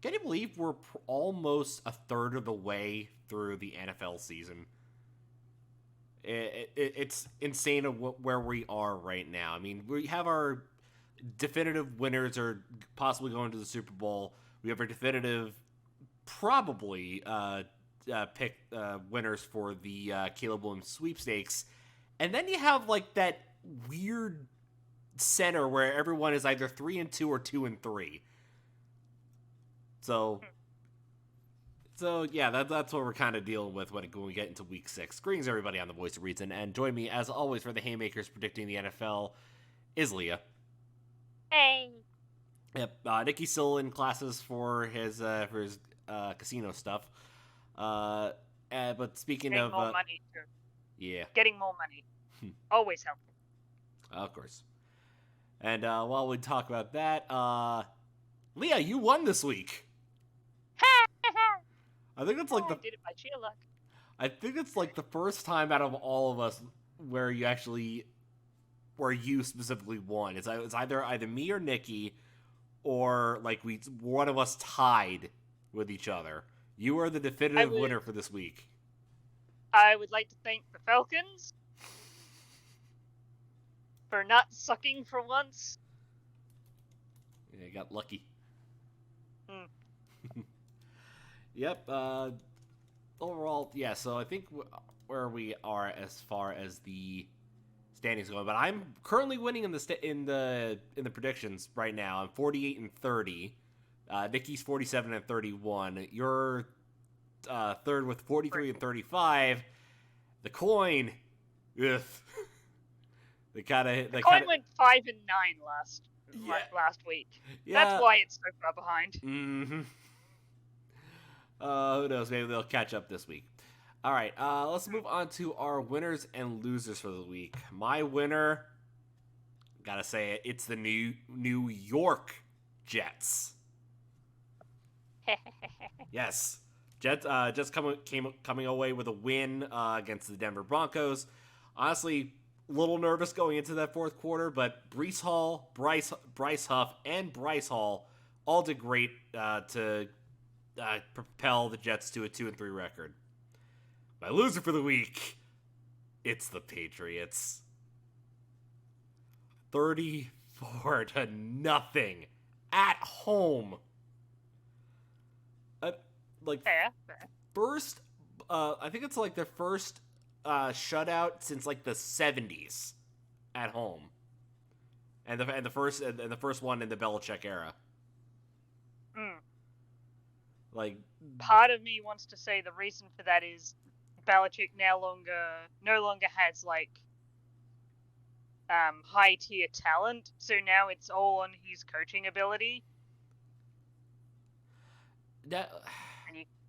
Can you believe we're almost a third of the way through the NFL season? It's insane where we are right now. I mean, we have our definitive winners are possibly going to the Super Bowl. We have our definitive, probably, pick winners for the Caleb Williams sweepstakes. And then you have, like, that weird center where everyone is either 3-2 or 2-3. So yeah, that's what we're kind of dealing with when we get into Week 6. Greetings, everybody, on the Voice of Reason, and join me, as always, for the Haymakers predicting the NFL, is Leah. Hey. Yep, Nikki's still in classes for his casino stuff. But speaking Getting of... more money, too. Yeah. Getting more money. Always helpful. Of course. And while we talk about that, Leah, you won this week. I think it's like I did it by sheer luck. I think it's like the first time out of all of us where you specifically won. It's either me or Nikki, or like one of us tied with each other. You are the definitive winner for this week. I would like to thank the Falcons for not sucking for once. Yeah, you got lucky. Hmm. Yep. Overall, yeah. So I think where we are as far as the standings go, but I'm currently winning in the predictions right now. I'm 48-30. Nikki's 47-31. You're third with 43-35. The coin, ugh. The coin went 5-9 last week. Yeah. That's why it's so far behind. Mm-hmm. Who knows? Maybe they'll catch up this week. All right, let's move on to our winners and losers for the week. My winner, gotta say it, it's the New York Jets. Yes, Jets coming away with a win against the Denver Broncos. Honestly, a little nervous going into that fourth quarter, but Breece Hall, Bryce Huff, and Bryce Hall all did great to propel the Jets to a 2-3 record. My loser for the week, it's the Patriots. 34-0 at home. First, I think it's like their first shutout since like the 70s at home, and the first one in the Belichick era. Like, part of me wants to say the reason for that is Belichick no longer has like high tier talent, so now it's all on his coaching ability. And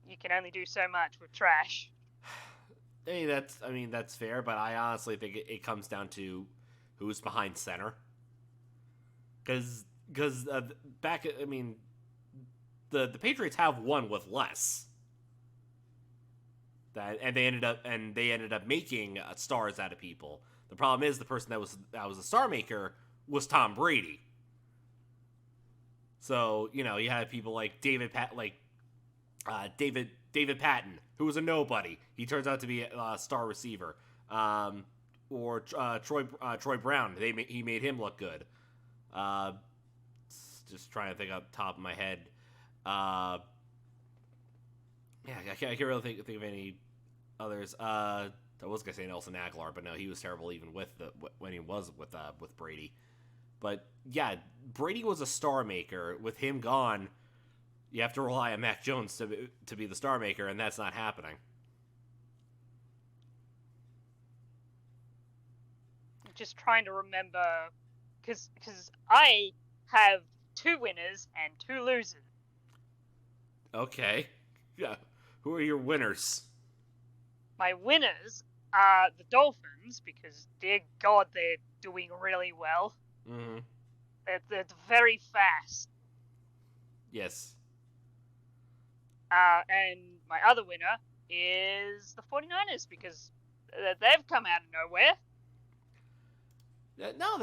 you can only do so much with trash. Hey, that's fair, but I honestly think it comes down to who's behind center. Because the Patriots have won with less. And they ended up making stars out of people. The problem is the person that was a star maker was Tom Brady. So you had people like David Patton, who was a nobody. He turns out to be a star receiver. Or Troy Brown. He made him look good. Just trying to think off the top of my head. I can't really think of any others. I was gonna say Nelson Aguilar, but no, he was terrible even when he was with Brady. But yeah, Brady was a star maker. With him gone, you have to rely on Mac Jones to be the star maker, and that's not happening. I'm just trying to remember, because I have 2 winners and 2 losers. Okay. Yeah. Who are your winners? My winners are the Dolphins, because, dear God, they're doing really well. Mm-hmm. They're very fast. Yes. And my other winner is the 49ers, because they've come out of nowhere. No,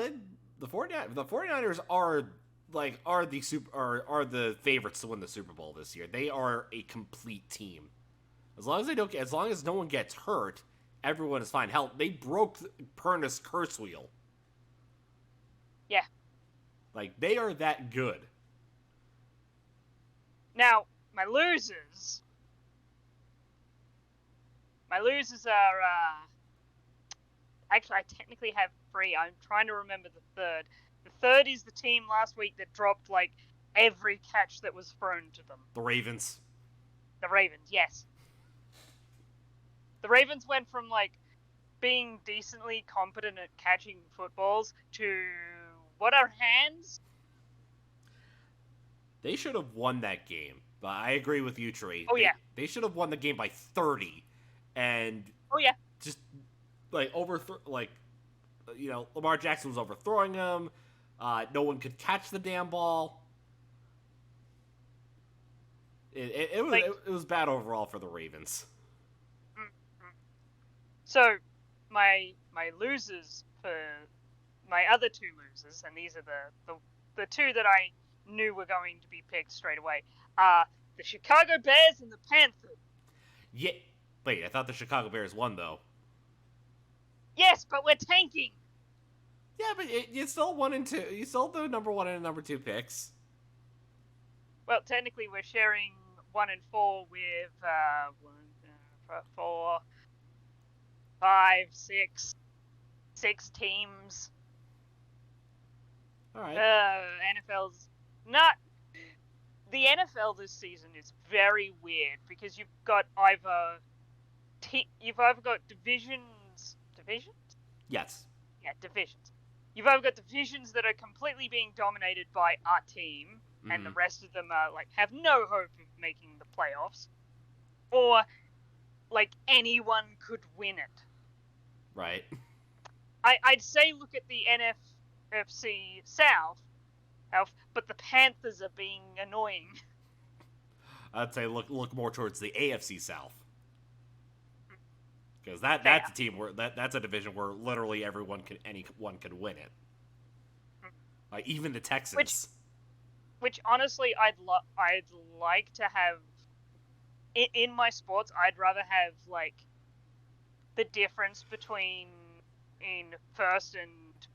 the 49ers are like are the are the favorites to win the Super Bowl this year. They are a complete team. As long as no one gets hurt, everyone is fine. Hell, they broke Perna's curse wheel. Yeah. Like they are that good. Now, my losers are actually I technically have 3. I'm trying to remember the third. The third is the team last week that dropped like every catch that was thrown to them. The Ravens. The Ravens, yes. The Ravens went from like being decently competent at catching footballs to what are hands? They should have won that game. But I agree with you, Trey. Yeah. They should have won the game by 30, and just like Lamar Jackson was overthrowing them. No one could catch the damn ball. It was bad overall for the Ravens. So my losers for my other 2 losers, and these are the 2 that I knew were going to be picked straight away, are the Chicago Bears and the Panthers. Yeah. Wait, I thought the Chicago Bears won though. Yes, but we're tanking. Yeah, but you still 1 and 2. You still the number 1 and number 2 picks. Well, technically, we're sharing 1 and 4 with 4, 5, 6 teams. All right. NFL's not. The NFL this season is very weird because you've either got divisions. Divisions? Yes. Yeah, divisions. You've either got divisions that are completely being dominated by our team, and the rest of them are like have no hope of making the playoffs, or like anyone could win it. Right. I'd say look at the NFC South, but the Panthers are being annoying. I'd say look more towards the AFC South. Because that's a team where that's a division where literally anyone could win it. Like even the Texans. Which honestly, I'd like to have in my sports. I'd rather have like the difference between in first and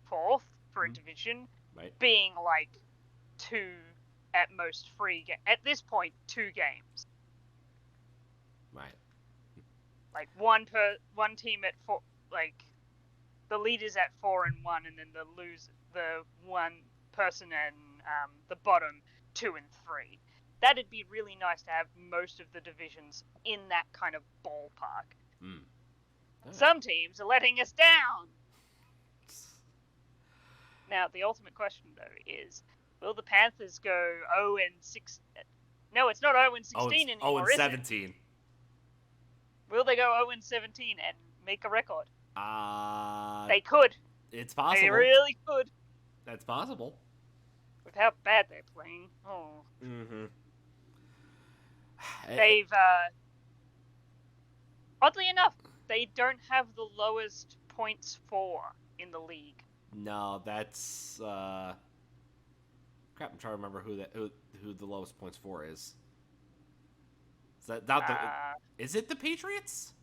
fourth for a division being like 2 at most 3 at this point 2 games. Right. Like one team at 4, like the leaders at 4 and 1, and then the one person and the bottom 2 and 3. That'd be really nice to have most of the divisions in that kind of ballpark. Some teams are letting us down. Now the ultimate question though is, will the Panthers go 0 and 6? No, it's not 0 and 16 anymore. 0 and 17. Will they go 0 and 17 and make a record? They could. It's possible. They really could. That's possible. With how bad they're playing. Oh. Mm-hmm. They've, oddly enough, they don't have the lowest points for in the league. No, that's crap. I'm trying to remember who the lowest points for is. Is that not is it the Patriots?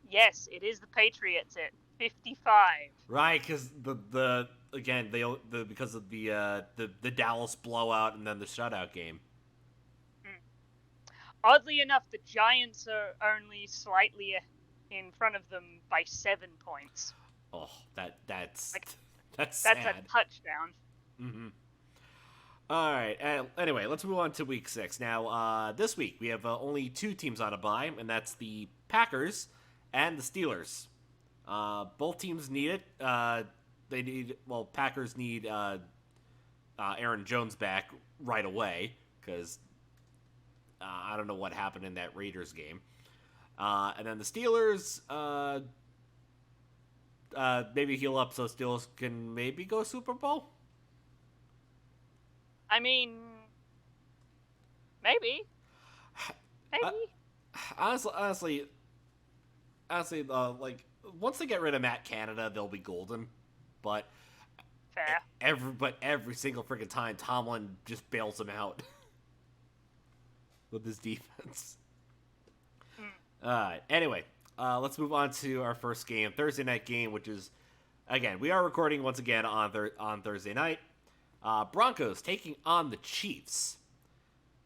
Yes, it is the Patriots at 55. Right, because because of the Dallas blowout and then the shutout game. Oddly enough, the Giants are only slightly in front of them by 7 points. Oh, that's sad. A touchdown. Mm-hmm. All right. Anyway, let's move on to Week 6. Now, this week we have only 2 teams on a bye, and that's the Packers and the Steelers. Both teams need it. Packers need Aaron Jones back right away because I don't know what happened in that Raiders game. And then the Steelers, maybe heal up so Steelers can maybe go Super Bowl. I mean, maybe. Honestly, like once they get rid of Matt Canada, they'll be golden. But fair. every single freaking time, Tomlin just bails him out with his defense. Anyway, let's move on to our first game, Thursday night game, which is, again, we are recording once again on Thursday night. Broncos taking on the Chiefs.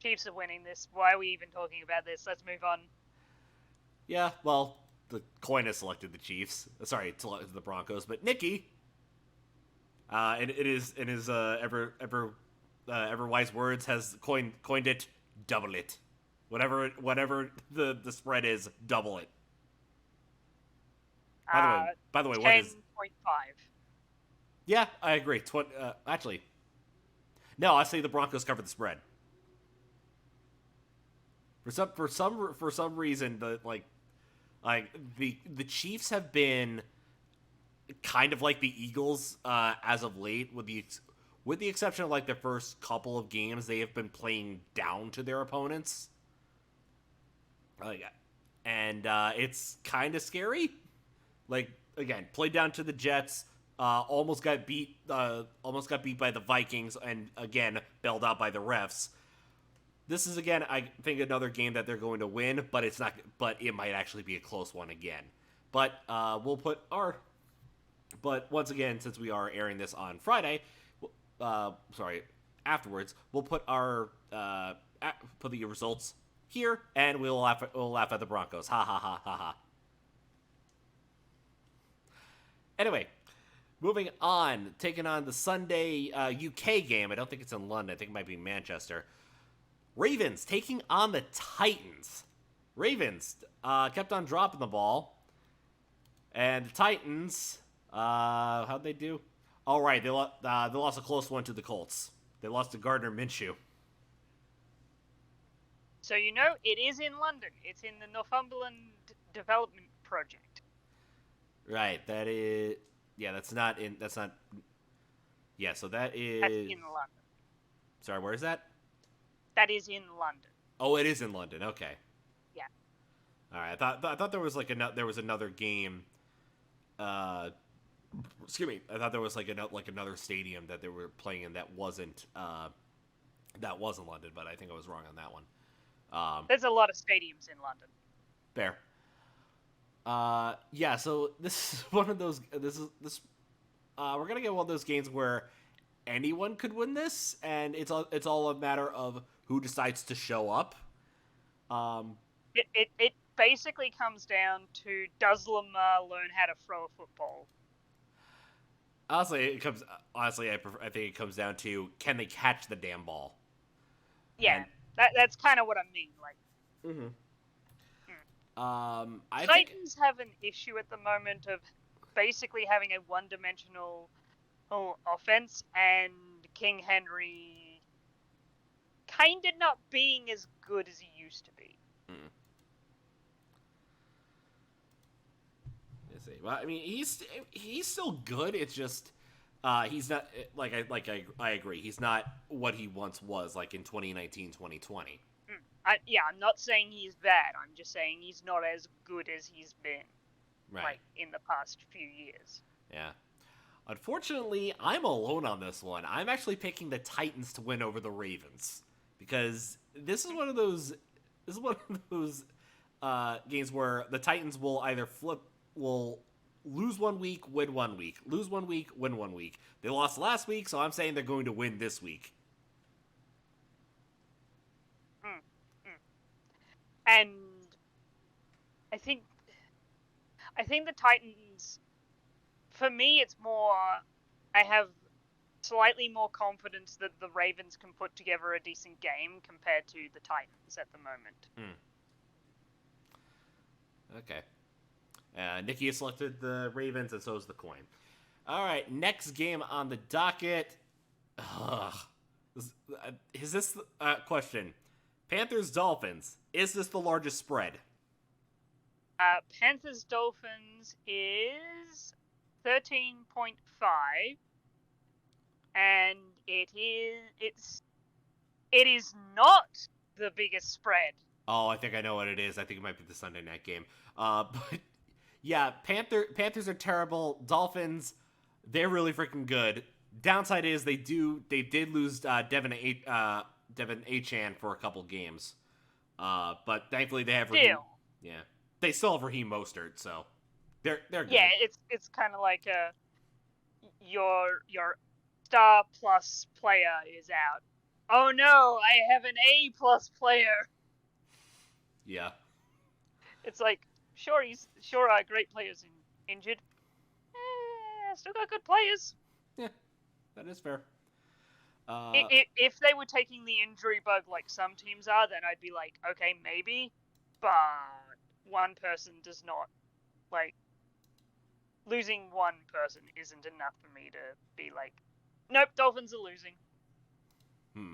Chiefs are winning this. Why are we even talking about this? Let's move on. Yeah, well, the coin has selected the Chiefs. Sorry, selected the Broncos, but Nikki, and it is in his ever wise words, has coined it, double it. Whatever the spread is, double it. By the way, what is 10.5? Yeah, I agree. Actually, no, I say the Broncos cover the spread. For some reason, the Chiefs have been kind of like the Eagles as of late, with the exception of like their first couple of games, they have been playing down to their opponents. And it's kind of scary. Like, again, played down to the Jets, almost got beat by the Vikings, and again bailed out by the refs. This is, again, I think, another game that they're going to win, but it's not. But it might actually be a close one again. But But once again, since we are airing this on Friday, afterwards, we'll put put the results here, and we'll laugh at the Broncos. Ha ha ha ha ha. Anyway, moving on, taking on the Sunday UK game. I don't think it's in London. I think it might be Manchester. Ravens taking on the Titans. Ravens kept on dropping the ball, and the Titans, how'd they do? All right, they lost a close one to the Colts. They lost to Gardner Minshew. So it is in London. It's in the Northumberland Development Project. Right. That is. Yeah. That's not in. That's not. Yeah. So that is. That's in London. Sorry. Where is that? That is in London. Oh, it is in London. Okay. Yeah. All right. I thought there was another game. Excuse me. I thought there was another stadium that they were playing in that wasn't London, but I think I was wrong on that one. There's a lot of stadiums in London. Fair. Yeah. So this is one of those. We're gonna get one of those games where anyone could win this, and it's all a matter of who decides to show up. It basically comes down to, does Lamar learn how to throw a football? Honestly, I think it comes down to, can they catch the damn ball? Yeah, that's kind of what I mean. Like, Titans have an issue at the moment of basically having a one-dimensional offense, and King Henry kind of not being as good as he used to be. Well, I mean, he's still good. It's just he's not I agree. He's not what he once was, like in 2019, 2020. I'm not saying he's bad. I'm just saying he's not as good as he's been, like, in the past few years. Yeah. Unfortunately, I'm alone on this one. I'm actually picking the Titans to win over the Ravens, because this is one of those games where the Titans will either will lose 1 week, win 1 week, lose 1 week, win 1 week. They lost last week, so I'm saying they're going to win this week. And I think the Titans, for me, it's more, I have slightly more confidence that the Ravens can put together a decent game compared to the Titans at the moment. Okay. Nikki has selected the Ravens, and so is the coin. All right, next game on the docket. Is this question? Panthers-Dolphins. Is this the largest spread? Panthers-Dolphins is 13.5, and it is not the biggest spread. Oh, I think I know what it is. I think it might be the Sunday night game. But yeah, Panthers are terrible. Dolphins, they're really freaking good. Downside is they did lose Devin Achan for a couple games, but thankfully they have Raheem. Still, Yeah, they still have Raheem Mostert, so they're good. yeah, it's kind of like your star plus player is out. Oh no, I have an A plus player. Yeah. It's like sure great players injured. Still got good players. Yeah, that is fair. If they were taking the injury bug like some teams are, then I'd be like, okay, maybe. But one person does not, like, losing one person isn't enough for me to be like, nope, Dolphins are losing. Hmm.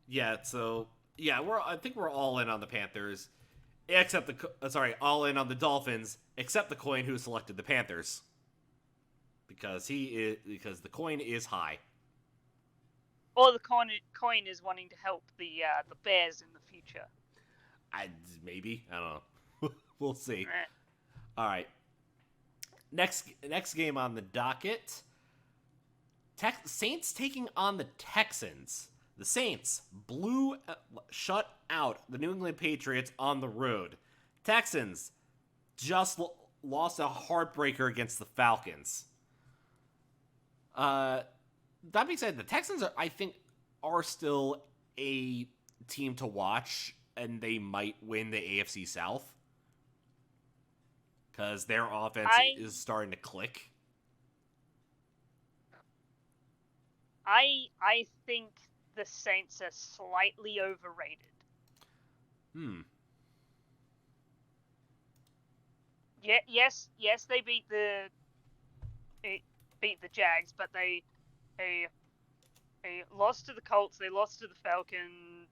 Yeah. So yeah, I think we're all in on the Panthers, except all in on the Dolphins, except the coin who selected the Panthers, because the coin is high. Or the coin is wanting to help the Bears in the future. Maybe, I don't know. We'll see. Right. All right. Next game on the docket. Saints taking on the Texans. The Saints shut out the New England Patriots on the road. Texans just lost a heartbreaker against the Falcons. That being said, the Texans are still a team to watch, and they might win the AFC South because their offense is starting to click. I think the Saints are slightly overrated. Yeah, yes, they beat the Jags, but they lost to the Colts, they lost to the Falcons,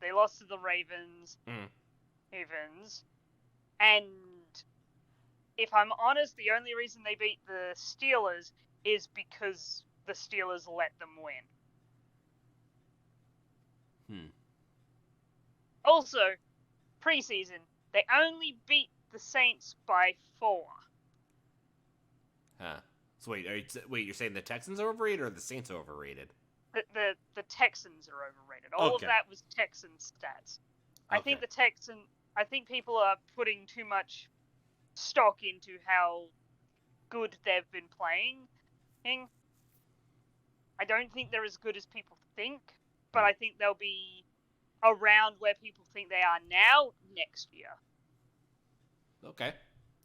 they lost to the Ravens, and if I'm honest, the only reason they beat the Steelers is because the Steelers let them win. Also, preseason, they only beat the Saints by 4. Huh. So you're saying the Texans are overrated or the Saints are overrated? The Texans are overrated. All of that was Texan stats. I think people are putting too much stock into how good they've been playing. I don't think they're as good as people think, but I think they'll be around where people think they are now next year. Okay.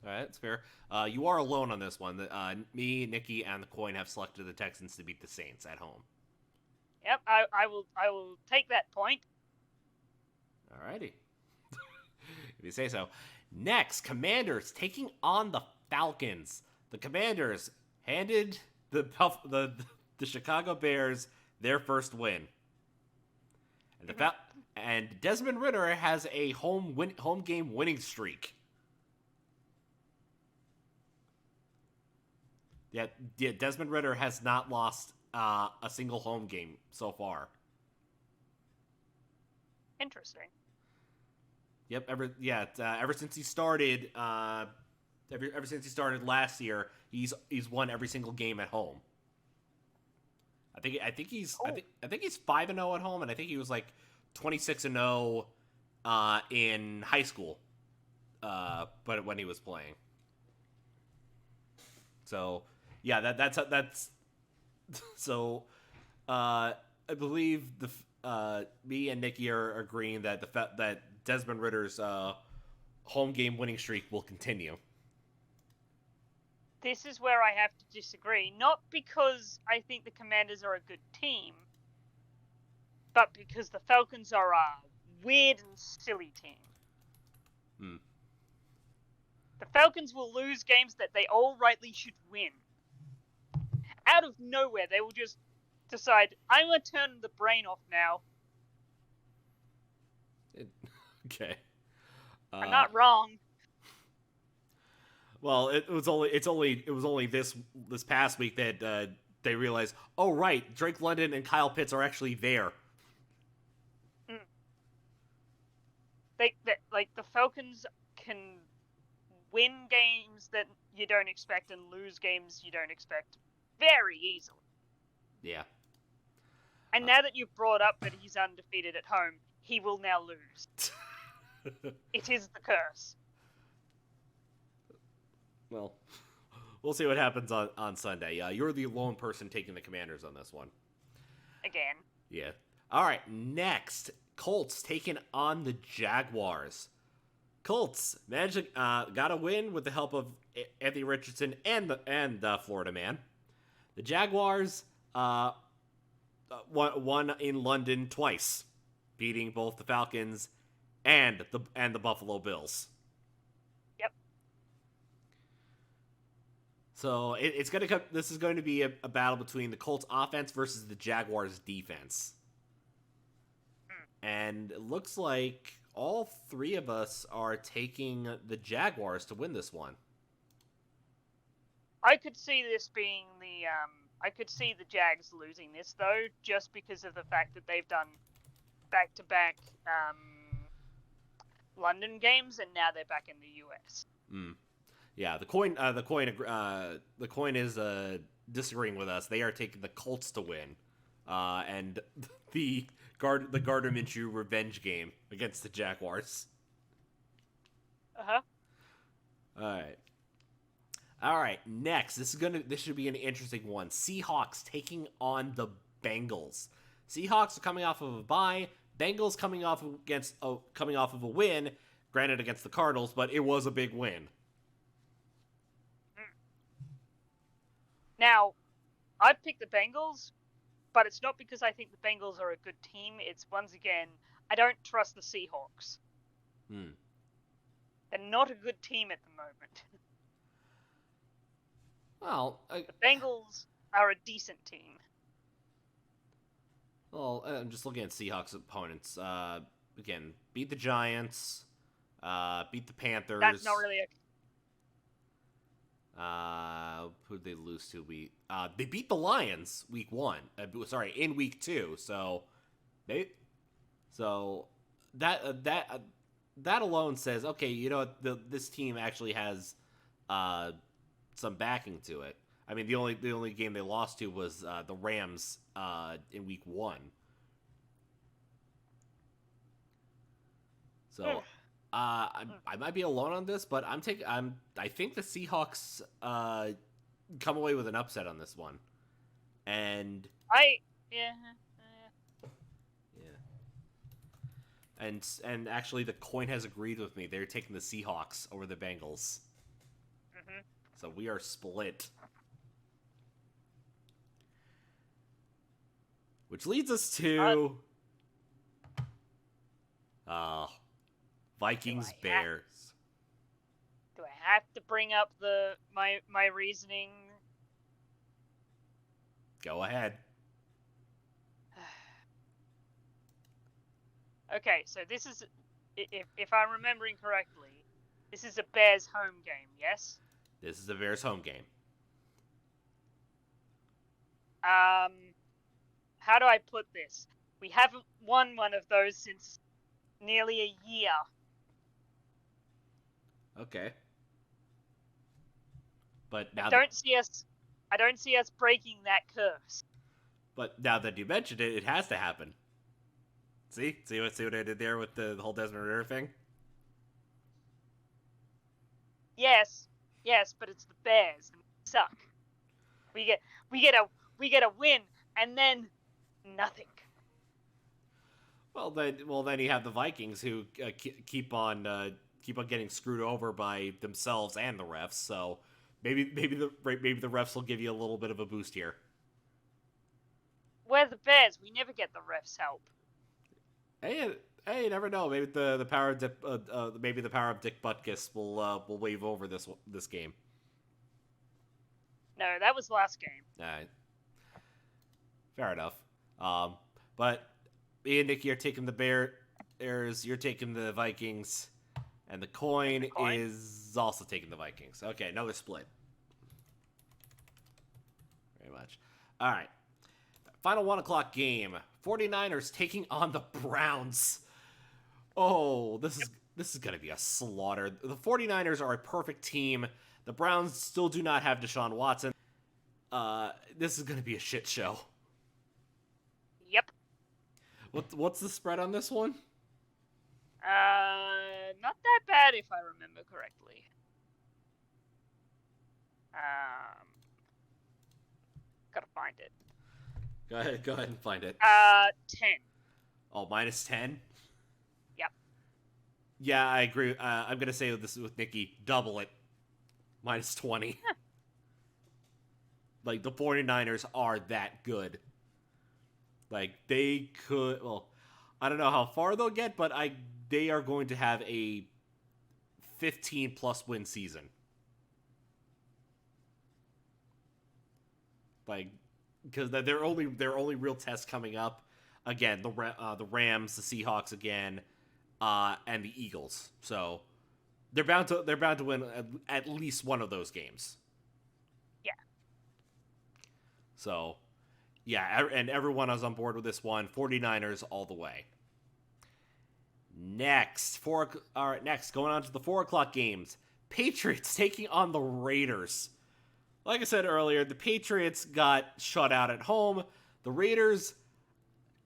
All right, that's fair. You are alone on this one. Me, Nikki, and the coin have selected the Texans to beat the Saints at home. Yep, I will take that point. Alrighty. If you say so. Next, Commanders taking on the Falcons. The Commanders handed the Chicago Bears their first win. And Desmond Ridder has a home game winning streak. Yeah, Desmond Ridder has not lost a single home game so far. Interesting. Yep. Ever since he started, ever since he started last year, he's won every single game at home. I think he's 5-0 at home, and I think he was like 26-0 in high school. But when he was playing. So yeah, that's so. I believe me and Nikki are agreeing that that Desmond Ridder's home game winning streak will continue. This is where I have to disagree. Not because I think the Commanders are a good team, but because the Falcons are a weird and silly team. The Falcons will lose games that they all rightly should win. Out of nowhere, they will just decide, I'm going to turn the brain off now. Okay. I'm not wrong. Well, it was only this past week that they realized, oh right, Drake London and Kyle Pitts are actually there. The Falcons can win games that you don't expect and lose games you don't expect very easily. Yeah. And now that you've brought up that he's undefeated at home, he will now lose. It is the curse. Well, we'll see what happens on Sunday. You're the lone person taking the Commanders on this one. Again. Yeah. All right, next, Colts taking on the Jaguars. Colts got a win with the help of Anthony Richardson and the Florida man. The Jaguars won in London twice, beating both the Falcons and the Buffalo Bills. Yep. So it's going to come. This is going to be a battle between the Colts offense versus the Jaguars defense. And it looks like all three of us are taking the Jaguars to win this one. I could see this being I could see the Jags losing this, though, just because of the fact that they've done back-to-back London games, and now they're back in the US. Yeah, the coin is disagreeing with us. They are taking the Colts to win, and the Gardner Minshew revenge game against the Jaguars. All right. Next, this should be an interesting one. Seahawks taking on the Bengals. Seahawks are coming off of a bye. Bengals coming off of a win, granted against the Cardinals, but it was a big win. Now, I've picked the Bengals, but it's not because I think the Bengals are a good team. It's, once again, I don't trust the Seahawks. They're not a good team at the moment. Well, the Bengals are a decent team. Well, I'm just looking at Seahawks opponents. Again, beat the Giants, beat the Panthers. That's not really who'd they lose to? They beat the Lions week 1. In week 2. So that alone says, okay, you know what, this team actually has some backing to it. I mean, the only game they lost to was the Rams in week 1. So I might be alone on this, but I think the Seahawks come away with an upset on this one, and and actually the coin has agreed with me. They're taking the Seahawks over the Bengals. So we are split. Which leads us to Vikings Bears. Do I have to bring up my reasoning? Go ahead. Okay, so this is, if I'm remembering correctly, this is a Bears home game, yes? This is the Bears home game. How do I put this? We haven't won one of those since nearly a year. Okay. But now I don't see us breaking that curse. But now that you mentioned it, it has to happen. See what I did there with the whole Desmond Ridder thing? Yes, but it's the Bears and we suck. We get a win and then nothing. Well, then you have the Vikings who keep on getting screwed over by themselves and the refs. So maybe the refs will give you a little bit of a boost here. We're the Bears. We never get the refs' help. Hey, you never know. Maybe the power of Dick Butkus will wave over this game. No, that was last game. All right. Fair enough. But me and Nicky are taking the Bears. You're taking the Vikings, and the coin is also taking the Vikings. Okay, another split. Very much. All right. Final 1 o'clock game. 49ers taking on the Browns. Oh, this is going to be a slaughter. The 49ers are a perfect team. The Browns still do not have Deshaun Watson. this is gonna be a shit show. Yep. What's the spread on this one? Not that bad if I remember correctly. Gotta find it. Go ahead and find it. 10. Oh, -10. Yep. Yeah, I agree. I'm gonna say this with Nikki. Double it. -20. Like, the 49ers are that good. Like, they could. Well, I don't know how far they'll get, but they are going to have a 15+ win season. Like, because their only real test coming up, again, the Rams, the Seahawks again, and the Eagles. So they're bound to win at least one of those games. Yeah. So, yeah, and everyone is on board with this one. 49ers all the way. Next, going on to the 4:00 games. Patriots taking on the Raiders. Like I said earlier, the Patriots got shut out at home. The Raiders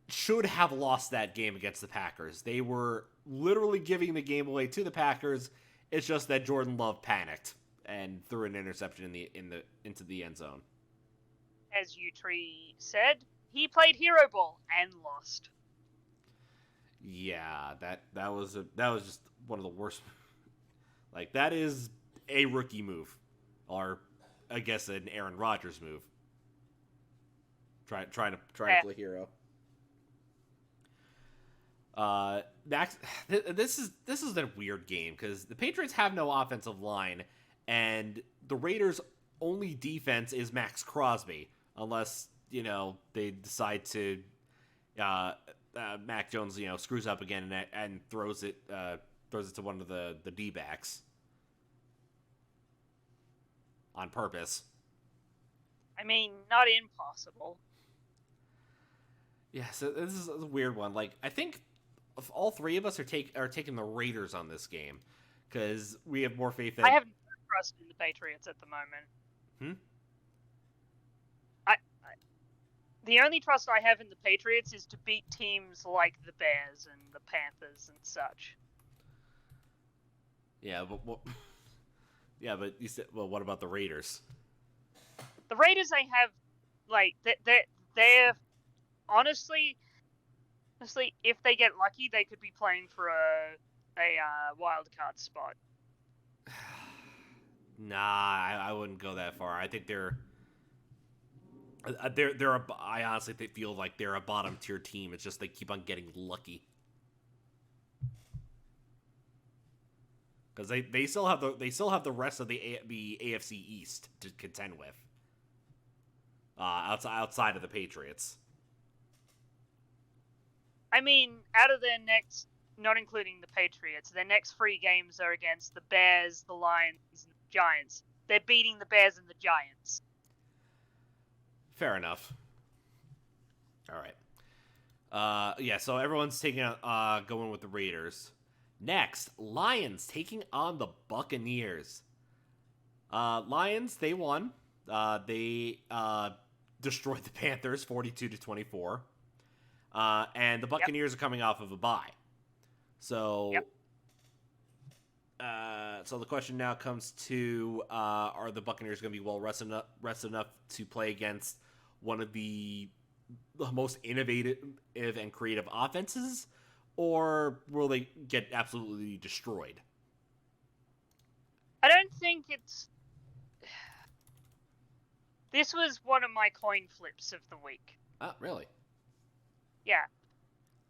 should have lost that game against the Packers. They were literally giving the game away to the Packers. It's just that Jordan Love panicked and threw an interception into the end zone. As Utri said, he played hero ball and lost. Yeah, that was just one of the worst. Like, that is a rookie move, or I guess an Aaron Rodgers move. Trying to play hero. This is a weird game because the Patriots have no offensive line, and the Raiders' only defense is Max Crosby, unless they decide to Mac Jones screws up again and throws it to one of the D-backs on purpose. I mean, not impossible. Yeah, so this is a weird one. Like, I think all three of us are taking the Raiders on this game because we have more faith in. I have no trust in the Patriots at the moment. The only trust I have in the Patriots is to beat teams like the Bears and the Panthers and such. Yeah, but you said, well, what about the Raiders? The Raiders, they have, like, they're honestly, if they get lucky, they could be playing for a wild card spot. Nah, I wouldn't go that far. I think I honestly feel like they're a bottom tier team. It's just they keep on getting lucky. Because they still have the rest of the AFC East to contend with. Outside of the Patriots. I mean, out of their next, not including the Patriots, their next 3 games are against the Bears, the Lions, and the Giants. They're beating the Bears and the Giants. Fair enough. All right. Yeah, so everyone's going with the Raiders. Next, Lions taking on the Buccaneers. Lions, they won. They destroyed the Panthers 42-24. And the Buccaneers are coming off of a bye. So, so the question now comes to: are the Buccaneers going to be well rested enough to play against one of the most innovative and creative offenses, or will they get absolutely destroyed? I don't think it's. This was one of my coin flips of the week. Oh, really? Yeah.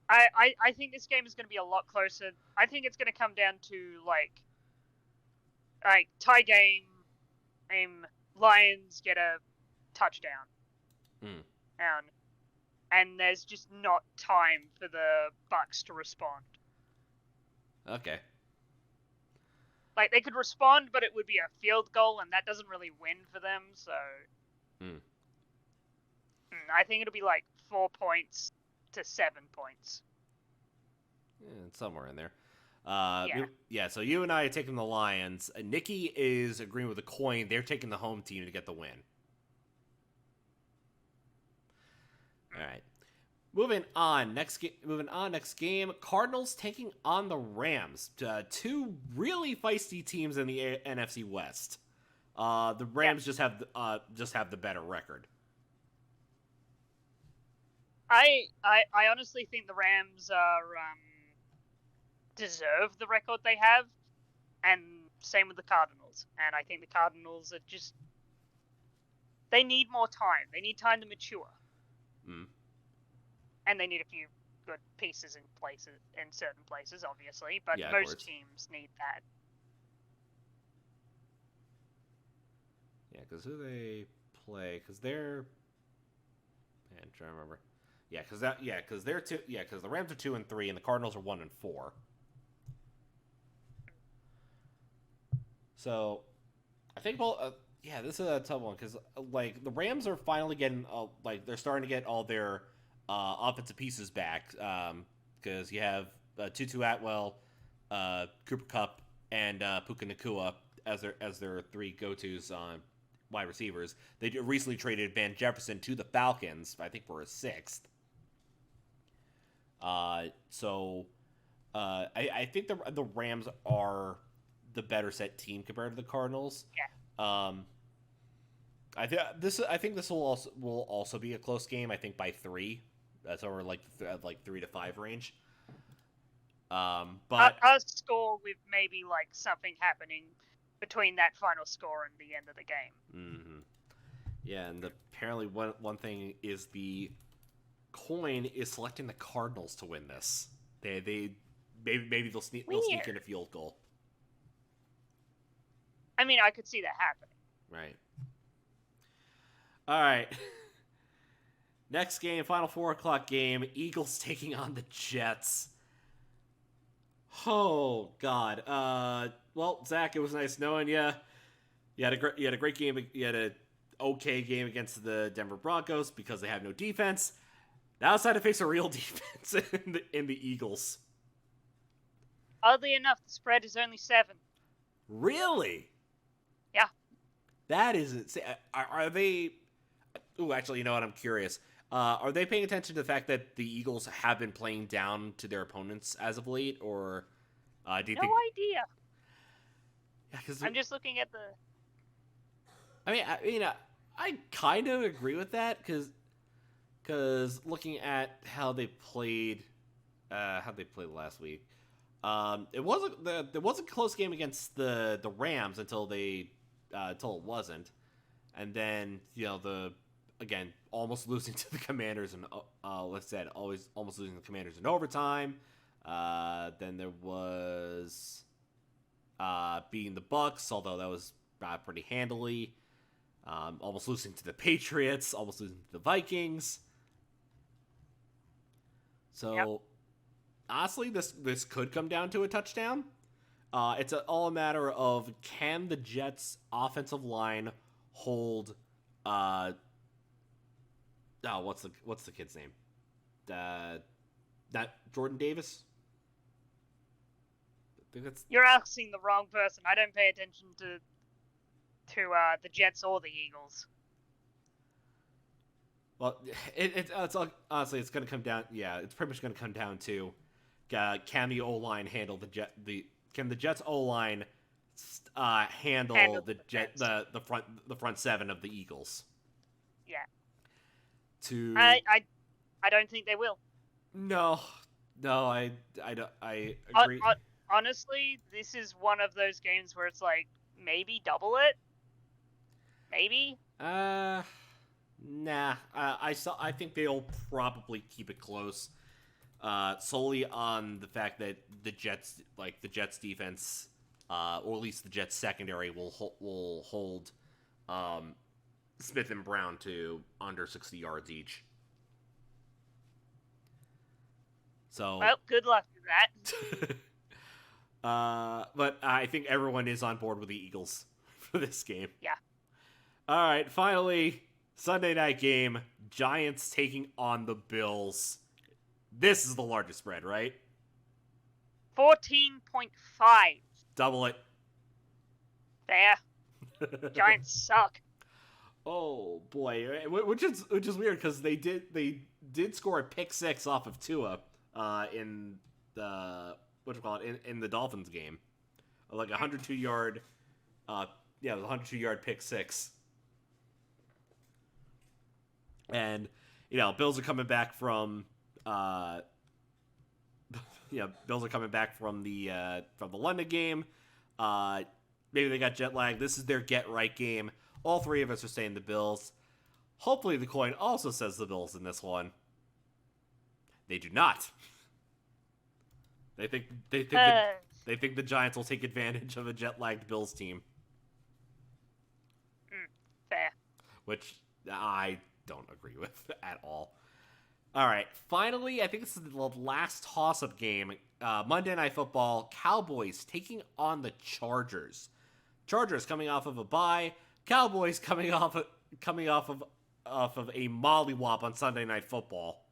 I think this game is going to be a lot closer. I think it's going to come down to, like tie game, Lions get a touchdown. And there's just not time for the Bucs to respond. Okay. Like, they could respond, but it would be a field goal, and that doesn't really win for them, so... I think it'll be like 4 points to 7 points. Yeah, somewhere in there. Yeah, so you and I are taking the Lions. Nikki is agreeing with the coin. They're taking the home team to get the win. All right. Moving on. Next game. Cardinals taking on the Rams. Two really feisty teams in the NFC West. The Rams just have the better record. I honestly think the Rams are deserve the record they have, and same with the Cardinals. And I think the Cardinals are just they need more time. They need time to mature. Mm. And they need a few good pieces in certain places, obviously, but Yeah, most teams need that. Yeah, because who they play? Because they're, I'm trying to remember. Yeah, because they're two. Yeah, because the Rams are 2-3 and the Cardinals are 1-4. So, I think this is a tough one because like the Rams are finally getting like they're starting to get all their offensive pieces back because you have Tutu Atwell, Cooper Kupp, and Puka Nacua as their three go-tos on wide receivers. They recently traded Van Jefferson to the Falcons, I think for a sixth. I think the Rams are the better set team compared to the Cardinals. Yeah. I think this will also be a close game. I think by 3. That's over like 3 to 5 range. But a score with maybe like something happening between that final score and the end of the game. Mm-hmm. Yeah, and apparently one thing is the coin is selecting the Cardinals to win this. Maybe they'll sneak in a field goal. I mean, I could see that happening. Right. All right. Next game, final 4:00 game. Eagles taking on the Jets. Oh God. Well, Zach, it was nice knowing you. You had a great game. You had a okay game against the Denver Broncos because they have no defense. Now it's time to face a real defense in the Eagles. Oddly enough, the spread is only 7. Really? Yeah. That isn't. Are they? Ooh, actually, you know what? I'm curious. Are they paying attention to the fact that the Eagles have been playing down to their opponents as of late, or do you think? No idea. Yeah, because I'm just looking at the. I kind of agree with that because looking at how they played last week, there was a close game against the Rams until it wasn't, and then again almost losing to the Commanders and always almost losing to the Commanders in overtime. Then there was beating the Bucks, although that was pretty handily. Almost losing to the Patriots, almost losing to the Vikings. So, yep. Honestly, this could come down to a touchdown. It's all a matter of can the Jets' offensive line hold? What's the kid's name? Not Jordan Davis. I think that's. You're asking the wrong person. I don't pay attention to the Jets or the Eagles. Well, it's honestly it's going to come down. Yeah, it's pretty much going to come down to can the O line handle can the Jets O line handle the front 7 of the Eagles? Yeah. I don't think they will. No, I agree. Honestly, this is one of those games where it's like maybe double it. Maybe. Nah. I think they'll probably keep it close. Solely on the fact that the Jets defense, or at least the Jets secondary, will hold Smith and Brown to under 60 yards each. So. Well, good luck with that. But I think everyone is on board with the Eagles for this game. Yeah. All right, finally, Sunday night game, Giants taking on the Bills. This is the largest spread, right? 14.5. Double it. There. Giants suck. Oh boy, which is weird because they did score a pick six off of Tua in the in the Dolphins game, like a 102-yard, it was a 102-yard pick six. And Bills are coming back from Bills are coming back from the London game. Maybe they got jet lag. This is their get right game. All three of us are saying the Bills. Hopefully, the coin also says the Bills in this one. They do not. They think the Giants will take advantage of a jet lagged Bills team. Fair. Which I don't agree with at all. All right, finally, I think this is the last toss-up game. Monday Night Football, Cowboys taking on the Chargers. Chargers coming off of a bye. Cowboys coming off of a mollywop on Sunday Night Football.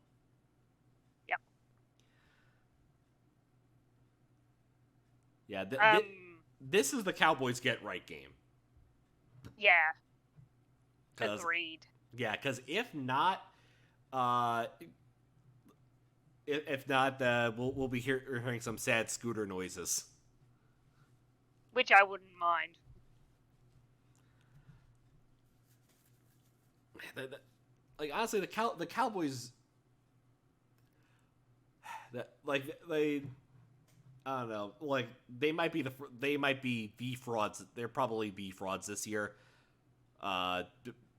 Yep. Yeah, this is the Cowboys get right game. Yeah. Agreed. Yeah, because if not, we'll be hearing some sad scooter noises, which I wouldn't mind. Like honestly, the Cowboys, I don't know, like they might be the frauds. They're probably the frauds this year.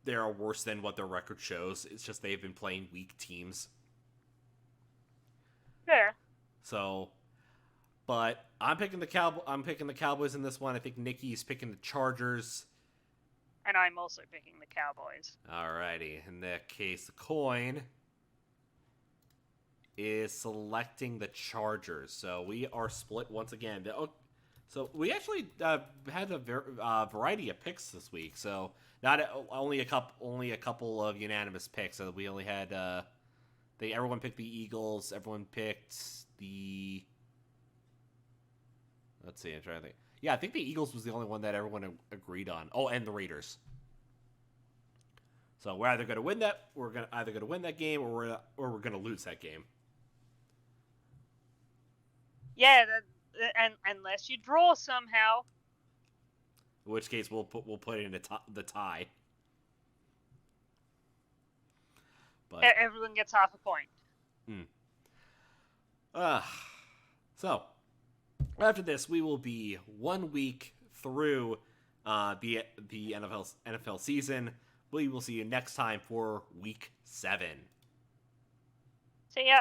They are worse than what their record shows. It's just they've been playing weak teams. Fair. So, but I'm picking the Cowboys in this one. I think Nikki's picking the Chargers. And I'm also picking the Cowboys. Alrighty. In that case, the coin is selecting the Chargers. So we are split once again. So we actually had a variety of picks this week. So not only a couple of unanimous picks. So we only had everyone picked the Eagles. Everyone picked the. Let's see. I'm trying to think. Yeah, I think the Eagles was the only one that everyone agreed on. Oh, and the Raiders. So we're either going to win that. We're either going to win that game, or we're going to lose that game. Yeah, and unless you draw somehow. In which case, we'll put it in the tie. But everyone gets half a point. So after this, we will be 1 week through the NFL season. We will see you next time for Week 7. See ya.